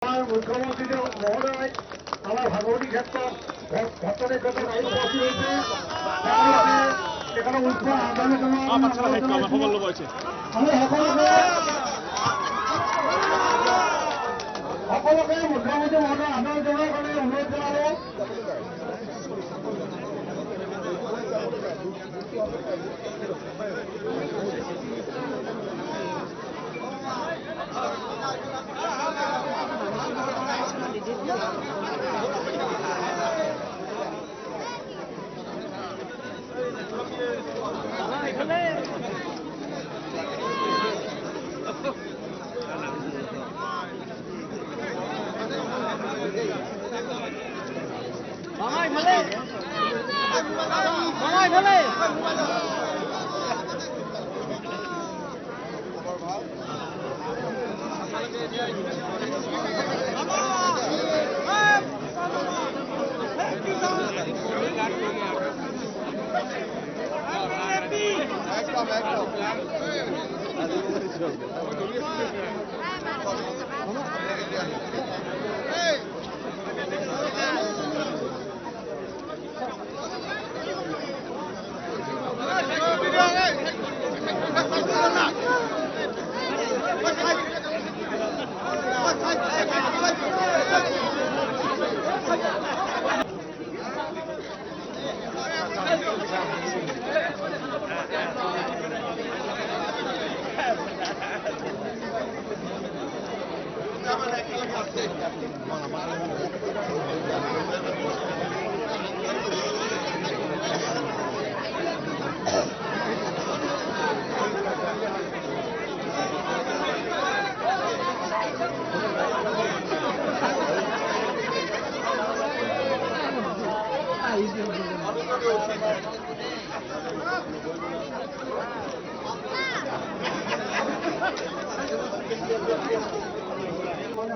মুখ্যমন্ত্ৰী মহোদয় আমাৰ ভাগবতী ক্ষেত্ৰ ভট্টনেৰ ক্ষেত্ৰে এখানে উৎসব আমি সকলকে মুখ্যমন্ত্ৰী মহোদয় আদৰ জনাৰ কাৰণে অনুৰোধ জনালো।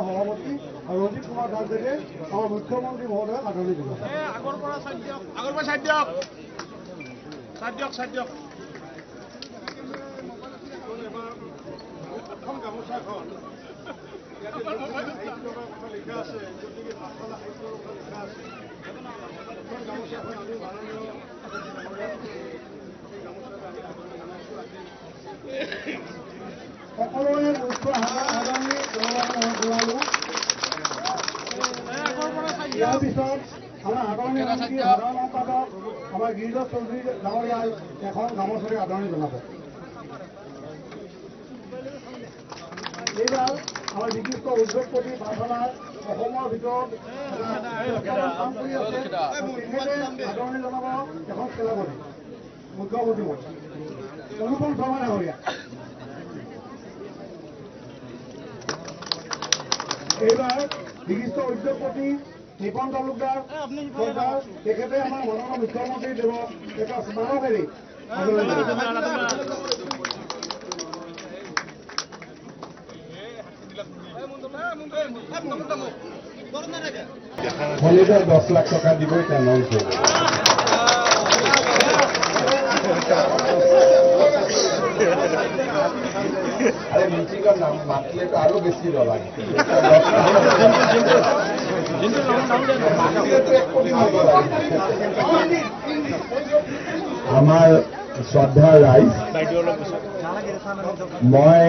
সভাপতি ৰঞ্জিত কুমাৰ দাসদেৱে আমাৰ মুখ্যমন্ত্ৰী মহোদয়ক আদৰণি জনাইছে। আগৰ পৰা চাই দিয়ক গামোচাখন লিখা আছে সকলোৰে মুখ্য আদৰণি জনালো। ইয়াৰ পিছত আমাৰ আদৰণি সাধাৰণ সম্পাদক আমাৰ গিৰিধৰ চৌধুৰী ডাঙৰীয়াই এখন গামোচাৰে আদৰণি জনাব। এইবাৰ আমাৰ বিশিষ্ট উদ্যোগপতি পাঠশালাৰ অসমৰ ভিতৰত কাম কৰি আছে তেখেতে আদৰণি জনাব এখন খেলাপতি মুখ্যমন্ত্ৰী অনুপম শৰ্মা ডাঙৰীয়া। এইবাৰ বিশিষ্ট উদ্যোগপতি নিপন তালুকদাৰ তেখেতে আমাৰ মাননীয় মুখ্যমন্ত্ৰী দেৱক এটা স্মাৰকেৰে শনিবাৰ 10 লাখ টকা দিব এটা এনাউন্স কৰিব। আৰে মিটিংৰ নাম মাতিলে তো আৰো বেশি ডলাৰ আমাৰ শ্ৰদ্ধা ৰাইজ, মই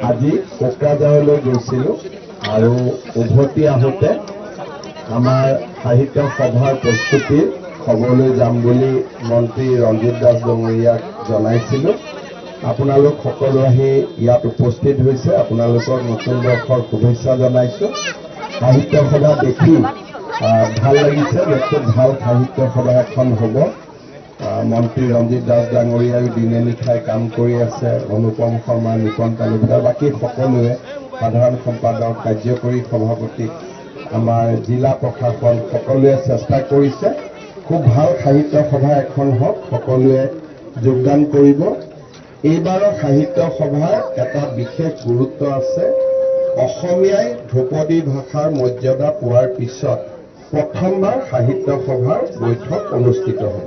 আজি কোকৰাঝাৰলৈ গৈছিলোঁ আৰু উভতি আহোঁতে আমাৰ সাহিত্য সভাৰ প্ৰস্তুতিৰ খবৰলৈ যাম বুলি মন্ত্ৰী ৰঞ্জিত দাস ডাঙৰীয়াক জনাইছিলোঁ। আপোনালোক সকলো আহি ইয়াত উপস্থিত হৈছে। আপোনালোকৰ নতুন বৰ্ষৰ শুভেচ্ছা জনাইছোঁ। সাহিত্য সভা দেখি ভাল লাগিছে। খুব ভাল সাহিত্য সভা এখন হ'ব। মন্ত্ৰী ৰঞ্জিত দাস ডাঙৰীয়াই দিনে নিশাই কাম কৰি আছে। অনুপম শৰ্মা, নিপন তালুকদাৰ, বাকী সকলোৱে, সাধাৰণ সম্পাদক, কাৰ্যকৰী সভাপতি, আমাৰ জিলা প্ৰশাসন সকলোৱে চেষ্টা কৰিছে। খুব ভাল সাহিত্য সভা এখন হওক, সকলোৱে যোগদান কৰিব। এইবাৰৰ সাহিত্য সভাৰ এটা বিশেষ গুৰুত্ব আছে। অসমীয়াই ধ্ৰুপদী ভাষাৰ মৰ্যাদা পোৱাৰ পিছত প্ৰথমবাৰ সাহিত্য সভাৰ বৈঠক অনুষ্ঠিত হ'ব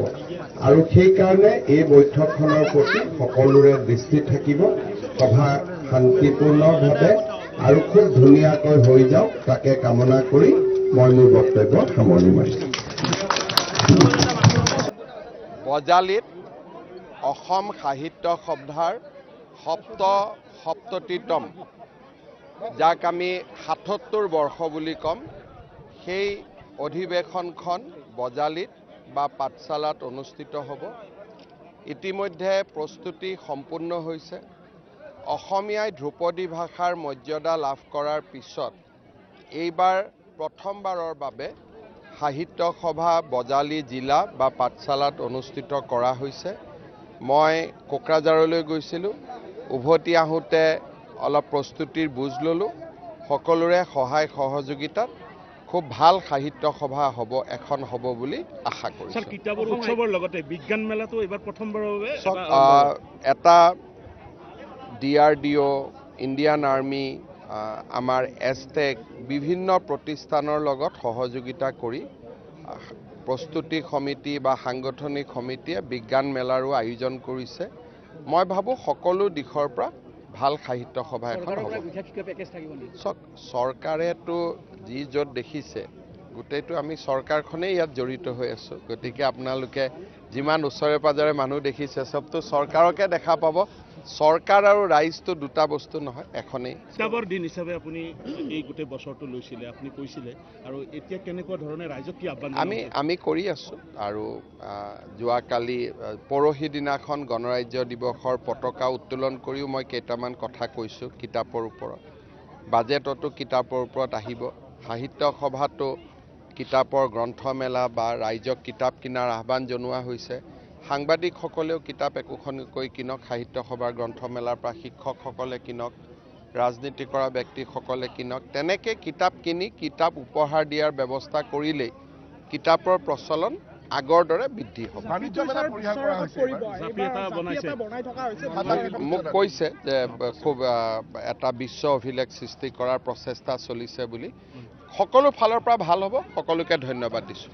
আৰু সেইকাৰণে এই বৈঠকখনৰ প্ৰতি সকলোৰে দৃষ্টি থাকিব। সভা শান্তিপূৰ্ণভাৱে আৰু খুব ধুনীয়াকৈ হৈ যাওক তাকে কামনা কৰি মই মোৰ বক্তব্য সামৰণি মাৰিছোঁ। বজালীত অসম সাহিত্য সভাৰ সপ্ততিতম, যাক আমি ৭৭ বৰ্ষ বুলি ক'ম, সেই অধিৱেশনখন বজালীত বা পাঠশালাত অনুষ্ঠিত হ'ব। ইতিমধ্যে প্ৰস্তুতি সম্পূৰ্ণ হৈছে। অসমীয়াই ধ্ৰুপদী ভাষাৰ মৰ্যাদা লাভ কৰাৰ পিছত এইবাৰ প্ৰথমবাৰৰ বাবে সাহিত্য সভা বজালী জিলা বা পাঠশালাত অনুষ্ঠিত কৰা হৈছে। মই কোকৰাঝাৰলৈ গৈছিলোঁ। উভতি আহোঁতে অলপ প্ৰস্তুতিৰ বুজ ল'লোঁ। সকলোৰে সহায় সহযোগিতাত খুব ভাল সাহিত্য সভা এখন হ'ব বুলি আশা কৰিছোঁ। কিতাপৰ উৎসৱৰ লগতে বিজ্ঞান মেলাটো এইবাৰ প্ৰথমবাৰৰ বাবে এটা DRDO, ইণ্ডিয়ান আৰ্মি, আমাৰ এছটেক বিভিন্ন প্ৰতিষ্ঠানৰ লগত সহযোগিতা কৰি প্ৰস্তুতি সমিতি বা সাংগঠনিক সমিতিয়ে বিজ্ঞান মেলাৰো আয়োজন কৰিছে। মই ভাবোঁ সকলো দিশৰ পৰা ভাল সাহিত্য সভা এখন হ'ব। চৰকাৰেতো যি য'ত দেখিছে গোটেইটো আমি চৰকাৰখনেই ইয়াত জড়িত হৈ আছোঁ। গতিকে আপোনালোকে যিমান ওচৰে পাজৰে মানুহ দেখিছে চবটো চৰকাৰকে দেখা পাব। চৰকাৰ আৰু ৰাইজটো দুটা বস্তু নহয়, এখনেই। কিতাপৰ দিন হিচাপে আপুনি এই গোটেই বছৰটো লৈছিলে, আপুনি কৈছিলে, আৰু এতিয়া কেনেকুৱা ধৰণে ৰাইজক কি আহ্বান? আমি কৰি আছোঁ। আৰু যোৱাকালি পৰহি দিনাখন গণৰাজ্য দিৱসৰ পতাকা উত্তোলন কৰিও মই কেইটামান কথা কৈছোঁ কিতাপৰ ওপৰত। বাজেটতো কিতাপৰ ওপৰত আহিব। সাহিত্য সভাতো কিতাপৰ গ্ৰন্থমেলা বা ৰাইজক কিতাপ কিনাৰ আহ্বান জনোৱা হৈছে। সাংবাদিকসকলেও কিতাপ একোখনকৈ কিনক, সাহিত্য সভাৰ গ্ৰন্থমেলাৰ পৰা শিক্ষকসকলে কিনক, ৰাজনীতি কৰা ব্যক্তিসকলে কিনক। তেনেকৈ কিতাপ কিনি কিতাপ উপহাৰ দিয়াৰ ব্যৱস্থা কৰিলেই কিতাপৰ প্ৰচলন আগৰ দৰে বৃদ্ধি হ'ব। মোক কৈছে যে খুব এটা বিশ্ব অভিলেখ সৃষ্টি কৰাৰ প্ৰচেষ্টা চলিছে বুলি। সকলো ফালৰ পৰা ভাল হ'ব। সকলোকে ধন্যবাদ দিছোঁ।